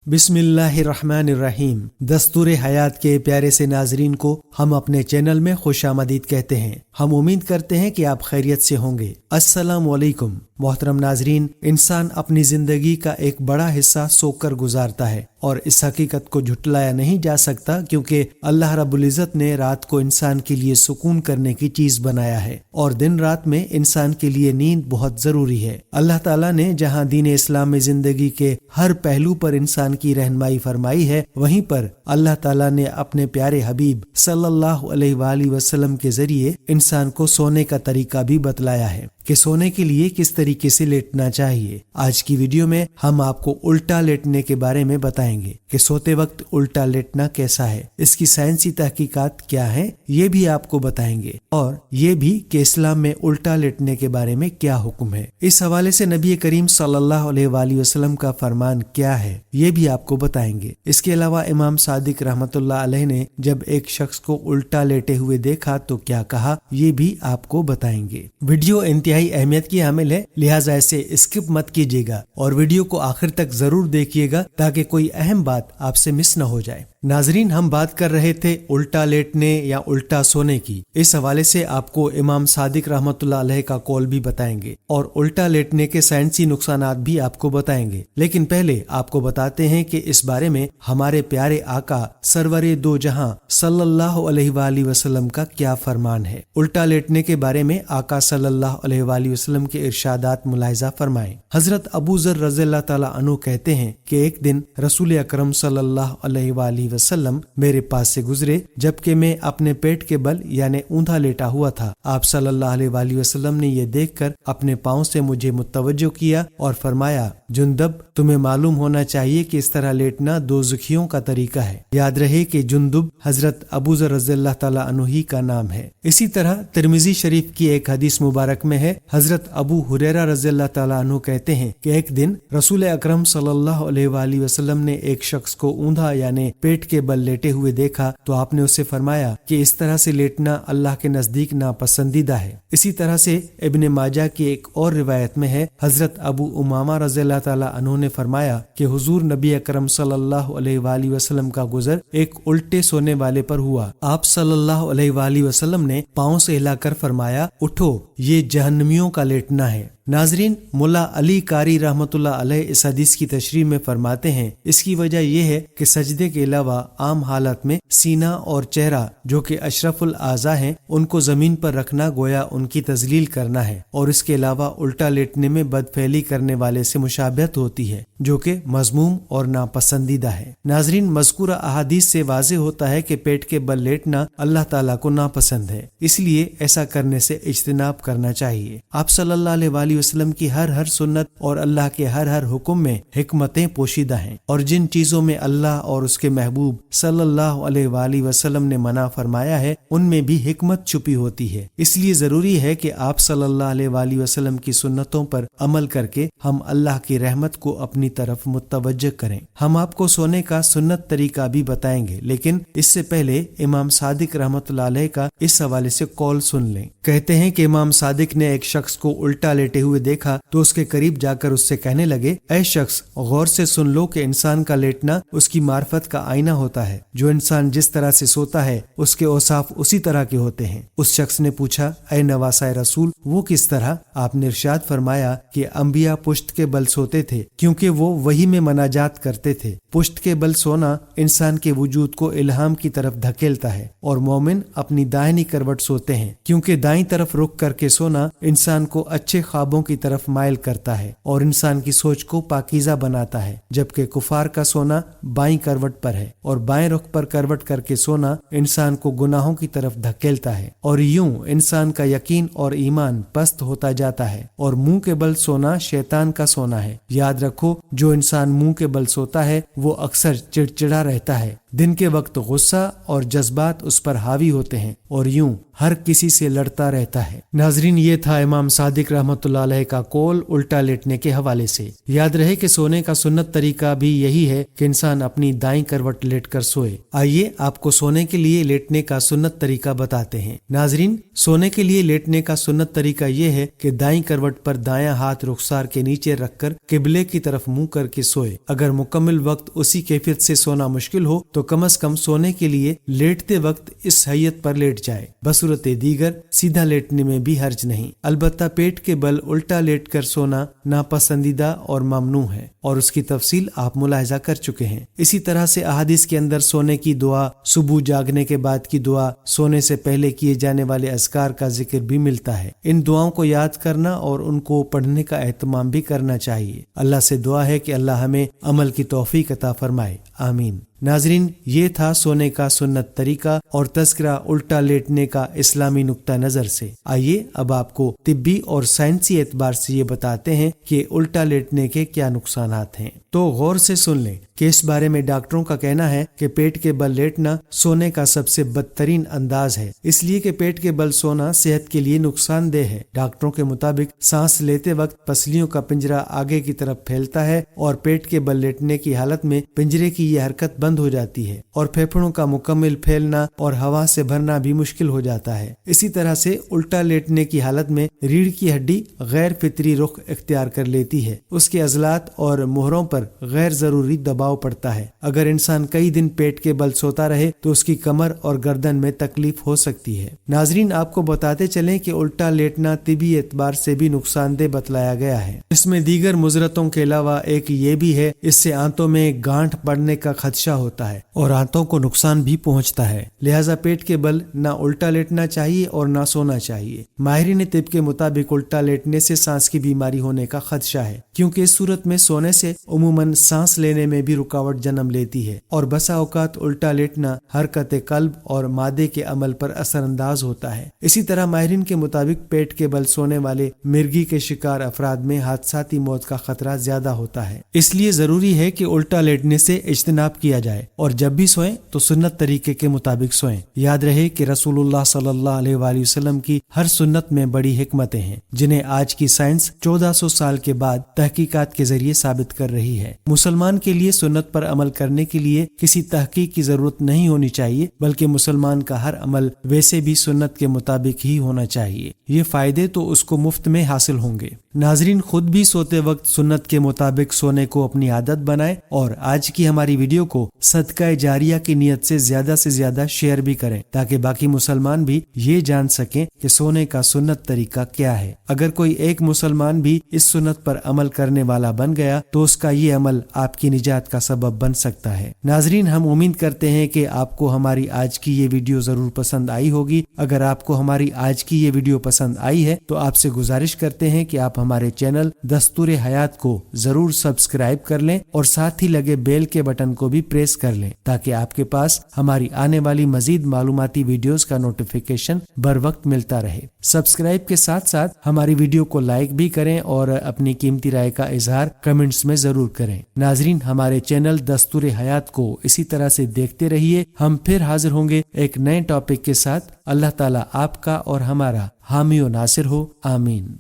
बिस्मिल्लाहिर्रहमानिर्रहीम। दस्तूर हयात के प्यारे से नाजरीन को हम अपने चैनल में खुश आमदीद कहते हैं। हम उम्मीद करते हैं कि आप खैरियत से होंगे। अस्सलामु अलैकुम। मोहतरम नाजरीन, इंसान अपनी जिंदगी का एक बड़ा हिस्सा सोकर गुजारता है और इस हकीकत को झुटलाया नहीं जा सकता क्योंकि अल्लाह रब्बुल इज़्ज़त ने रात को इंसान के लिए सुकून करने की चीज बनाया है और दिन रात में इंसान के लिए नींद बहुत जरूरी है। अल्लाह ताला ने जहां दीन इस्लाम में जिंदगी के हर पहलू पर इंसान की रहनुमाई फरमाई है, वहीं पर अल्लाह ताला ने अपने प्यारे हबीब सल्लल्लाहु अलैहि वसल्लम के जरिए इंसान को सोने का तरीका भी बतलाया है कि सोने के लिए किस तरीके से लेटना चाहिए। आज की वीडियो में हम आपको उल्टा लेटने के बारे में बताएंगे कि सोते वक्त उल्टा लेटना कैसा है, इसकी साइंसी तहकीकात क्या है, ये भी आपको बताएंगे और ये भी कि इस्लाम में उल्टा लेटने के बारे में क्या हुक्म है। इस हवाले से नबी करीम सल्लल्लाहु अलैहि वसल्लम का फरमान क्या है, ये भी आपको बताएंगे। इसके अलावा इमाम सादिक रहमतुल्लाह अलैह ने जब एक शख्स को उल्टा लेटे हुए देखा तो क्या कहा, ये भी आपको बताएंगे। वीडियो इंतहाई अहमियत की हामिल है, लिहाजा इसे स्किप मत कीजिएगा और वीडियो को आखिर तक जरूर देखिएगा ताकि कोई अहम बात आपसे मिस न हो जाए। नाजरीन, हम बात कर रहे थे उल्टा लेटने या उल्टा सोने की। इस हवाले से आपको इमाम सादिक रहमतुल्लाह अलैह का कौल भी बताएंगे और उल्टा लेटने के साइंसी नुकसानात भी आपको बताएंगे। लेकिन पहले आपको बताते हैं कि इस बारे में हमारे प्यारे आका सरवरे दो जहां सल्लल्लाहु अलैहि वसल्लम का क्या फरमान है। उल्टा लेटने के बारे में आका सल्लल्लाहु अलैहि वसल्लम के इरशादात मुलाहिजा फरमाएं। हजरत अबू ज़र रज़ियल्लाहु ताला अन्हु कहते हैं कि एक दिन रसूल अकरम सल्लल्लाहु अलैहि वसल्लम मेरे पास से गुजरे जबकि मैं अपने पेट के बल यानी ऊंधा लेटा हुआ था। आप सल्लल्लाहु अलैहि वसल्लम ने ये देखकर अपने पाँव से मुझे मुतवज्जो किया और फरमाया, जुंदब, तुम्हें मालूम होना चाहिए कि इस तरह लेटना दोज़खियों का तरीका है। याद रहे कि जुंदब हजरत अबू ज़र रज़ियल्लाहु ताला अन्हु ही का नाम है। इसी तरह तिरमिज़ी शरीफ की एक हदीस मुबारक में है, हजरत अबू हुरैरा रज़ियल्लाहु ताला अन्हु कहते हैं कि एक दिन रसूल अकरम सल्लल्लाहु अलैहि वसल्लम ने एक शख्स को ऊंधा यानी पेट के बल लेटे हुए देखा तो आपने उससे फरमाया कि इस तरह से लेटना अल्लाह के नजदीक नापसंदीदा है। इसी तरह से इब्ने माजा की एक और रिवायत में है, हजरत अबू उमामा रज़ियल्लाहु ताला अन्हु ने फरमाया कि हुजूर नबी अकरम सल्लल्लाहु अलैहि वसल्लम का गुजर एक उल्टे सोने वाले पर हुआ। आप सल्लल्लाहु अलैहि वसल्लम ने पाँव से हिलाकर फरमाया, उठो, ये जहन्नमियों का लेटना है। नाजरीन, मुल्ला अली कारी रहमतुल्लाह अलैह इस हदीस की तशरीह में फरमाते हैं, इसकी वजह यह है कि सजदे के अलावा आम हालत में सीना और चेहरा जो कि अशरफुल आज़ा हैं, उनको जमीन पर रखना गोया उनकी तजलील करना है और इसके अलावा उल्टा लेटने में बदफेली करने वाले से मुशाबहत होती है जो कि मजमूम और नापसंदीदा है। नाजरीन, मज़कूरा अहादीस से वाज़ेह होता है कि पेट के बल लेटना अल्लाह ताला को नापसंद है, इसलिए ऐसा करने से इज्तिनाब करना चाहिए। आप सल्लल्लाहु अलैहि वसल्लम की हर सुन्नत और अल्लाह के हर हुक्म में हिकमतें पोशीदा हैं और जिन चीजों में अल्लाह और उसके महबूब सल्लल्लाहु अलैहि वसल्लम ने मना फरमाया है उनमें भी हिकमत छुपी होती है। इसलिए जरूरी है कि आप सल्लल्लाहु अलैहि वसल्लम की सुन्नतों पर अमल करके हम अल्लाह की रहमत को अपनी तरफ मुतवज्जह करें। हम आपको सोने का सुन्नत तरीका भी बताएंगे, लेकिन इससे पहले इमाम सादिक रहमतुल्लाह अलैह का इस हवाले से कौल सुन लें। कहते हैं कि इमाम सादिक ने एक शख्स को उल्टा लेटे हुए देखा तो उसके करीब जाकर उससे कहने लगे, ऐ शख्स, गौर से सुन लो कि इंसान का लेटना उसकी मार्फत का आईना होता है। जो इंसान जिस तरह से सोता है उसके औसाफ उसी तरह के होते हैं। उस शख्स ने पूछा, ऐ नवासाए रसूल, वो किस तरह? आपने इरशाद फरमाया कि अंबिया पुश्त के बल सोते थे क्योंकि वो वही में मनाजात करते थे। पुश्त के बल सोना इंसान के वजूद को इल्हाम की तरफ धकेलता है और मोमिन अपनी दाहिनी करवट सोते हैं क्योंकि दाईं तरफ रुख करके सोना इंसान को अच्छे ख्वाबों की तरफ माइल करता है और इंसान की सोच को पाकीज़ा बनाता है, जबकि कुफार का सोना बाईं करवट पर है और बाएं रुख पर करवट करके सोना इंसान को गुनाहों की तरफ धकेलता है और यूं इंसान का यकीन और ईमान पस्त होता जाता है। और मुंह के बल सोना शैतान का सोना है। याद रखो, जो इंसान मुंह के बल सोता है वो अक्सर चिड़चिड़ा रहता है, दिन के वक्त गुस्सा और जज्बात उस पर हावी होते हैं और यूं हर किसी से लड़ता रहता है। नाजरीन, ये था इमाम सादिक रहमतुल्लाह अलैह का कौल उल्टा लेटने के हवाले से। याद रहे कि सोने का सुन्नत तरीका भी यही है कि इंसान अपनी दाईं करवट लेटकर सोए। आइए आपको सोने के लिए लेटने का सुन्नत तरीका बताते हैं। नाजरीन, सोने के लिए लेटने का सुन्नत तरीका ये है कि दाईं करवट पर दायां हाथ रुखसार के नीचे रखकर किबले की तरफ मुंह करके सोए। अगर मुकम्मल वक्त उसी कैफियत से सोना मुश्किल हो तो कम से कम सोने के लिए लेटते वक्त इस हैयत पर लेट जाए। बसूरत दीगर सीधा लेटने में भी हर्ज नहीं, अलबत्ता पेट के बल उल्टा लेटकर सोना नापसंदीदा और ममनू है और उसकी तफसील आप मुलाहिजा कर चुके हैं। इसी तरह से अहादीस के अंदर सोने की दुआ, सुबह जागने के बाद की दुआ, सोने से पहले किए जाने वाले अज़कार का जिक्र भी मिलता है। इन दुआओं को याद करना और उनको पढ़ने का एहतमाम भी करना चाहिए। अल्लाह से दुआ है कि अल्लाह हमें अमल की तौफीक अता फरमाए, आमीन। नाजरीन, ये था सोने का सुन्नत तरीका और तज़किरा उल्टा लेटने का इस्लामी नुक्ता नजर से। आइए अब आपको तिब्बी और साइंसी एतबार से ये बताते हैं कि उल्टा लेटने के क्या नुकसानात हैं। तो गौर से सुन लें कि इस बारे में डॉक्टरों का कहना है कि पेट के बल लेटना सोने का सबसे बदतरीन अंदाज है, इसलिए कि पेट के बल सोना सेहत के लिए नुकसानदेह है। डॉक्टरों के मुताबिक सांस लेते वक्त पसलियों का पिंजरा आगे की तरफ फैलता है और पेट के बल लेटने की हालत में पिंजरे की यह हरकत बंद हो जाती है और फेफड़ों का मुकम्मल फैलना और हवा से भरना भी मुश्किल हो जाता है। इसी तरह से उल्टा लेटने की हालत में रीढ़ की हड्डी गैर फितरी रुख इख्तियार कर लेती है, उसके अजलात और मोहरों पर गैर जरूरी दबाव पड़ता है। अगर इंसान कई दिन पेट के बल सोता रहे तो उसकी कमर और गर्दन में तकलीफ हो सकती है। नाजरीन, आपको बताते चलें कि उल्टा लेटना तिबी एतबार से भी नुकसानदेह बतलाया गया है। इसमें दीगर मुजरतों के अलावा एक ये भी है, इससे आंतों में गांठ पड़ने का खदशा होता है और आंतों को नुकसान भी पहुंचता है। लिहाजा पेट के बल ना उल्टा लेटना चाहिए और ना सोना चाहिए। माहिरीन तिब के मुताबिक उल्टा लेटने से सांस की बीमारी होने का खदशा है, क्योंकि इस सूरत में सोने से उमूमन सांस लेने में भी रुकावट जन्म लेती है और बसा औकात उल्टा लेटना हरकत कल्ब और मादे के अमल पर असरअंदाज होता है। इसी तरह माहिरीन के मुताबिक पेट के बल सोने वाले मिर्गी के शिकार अफराद में हादसाती मौत का खतरा ज्यादा होता है। इसलिए जरूरी है कि उल्टा लेटने से इज्तनाब किया जाए और जब भी सोएं तो सुन्नत तरीके के मुताबिक सोएं। याद रहे कि रसूलुल्लाह सल्लल्लाहु अलैहि वसल्लम की हर सुन्नत में बड़ी हिकमतें हैं, जिन्हें आज की साइंस 1400 साल के बाद तहकीकात के जरिए साबित कर रही है। मुसलमान के लिए सुन्नत पर अमल करने के लिए किसी तहकीक की जरूरत नहीं होनी चाहिए, बल्कि मुसलमान का हर अमल वैसे भी सुन्नत के मुताबिक ही होना चाहिए। ये फायदे तो उसको मुफ्त में हासिल होंगे। नाजरीन, खुद भी सोते वक्त सुन्नत के मुताबिक सोने को अपनी आदत बनाएं और आज की हमारी वीडियो को सदका जारिया की नियत से ज्यादा शेयर भी करें, ताकि बाकी मुसलमान भी ये जान सकें कि सोने का सुन्नत तरीका क्या है। अगर कोई एक मुसलमान भी इस सुन्नत पर अमल करने वाला बन गया तो उसका ये अमल आपकी निजात का सबब बन सकता है। नाजरीन, हम उम्मीद करते हैं कि आपको हमारी आज की ये वीडियो जरूर पसंद आई होगी। अगर आपको हमारी आज की ये वीडियो पसंद आई है तो आपसे गुजारिश करते हैं कि आप हमारे चैनल दस्तूरे हयात को जरूर सब्सक्राइब कर लें और साथ ही लगे बेल के बटन को भी प्रेस कर लें, ताकि आपके पास हमारी आने वाली मजीद मालूमाती वीडियोस का नोटिफिकेशन बर वक्त मिलता रहे। सब्सक्राइब के साथ साथ हमारी वीडियो को लाइक भी करें और अपनी कीमती राय का इजहार कमेंट्स में जरूर करें। नाजरीन, हमारे चैनल दस्तूरे हयात को इसी तरह से देखते रहिए। हम फिर हाजिर होंगे एक नए टॉपिक के साथ। अल्लाह ताला आपका और हमारा हामी और नासिर हो, आमीन।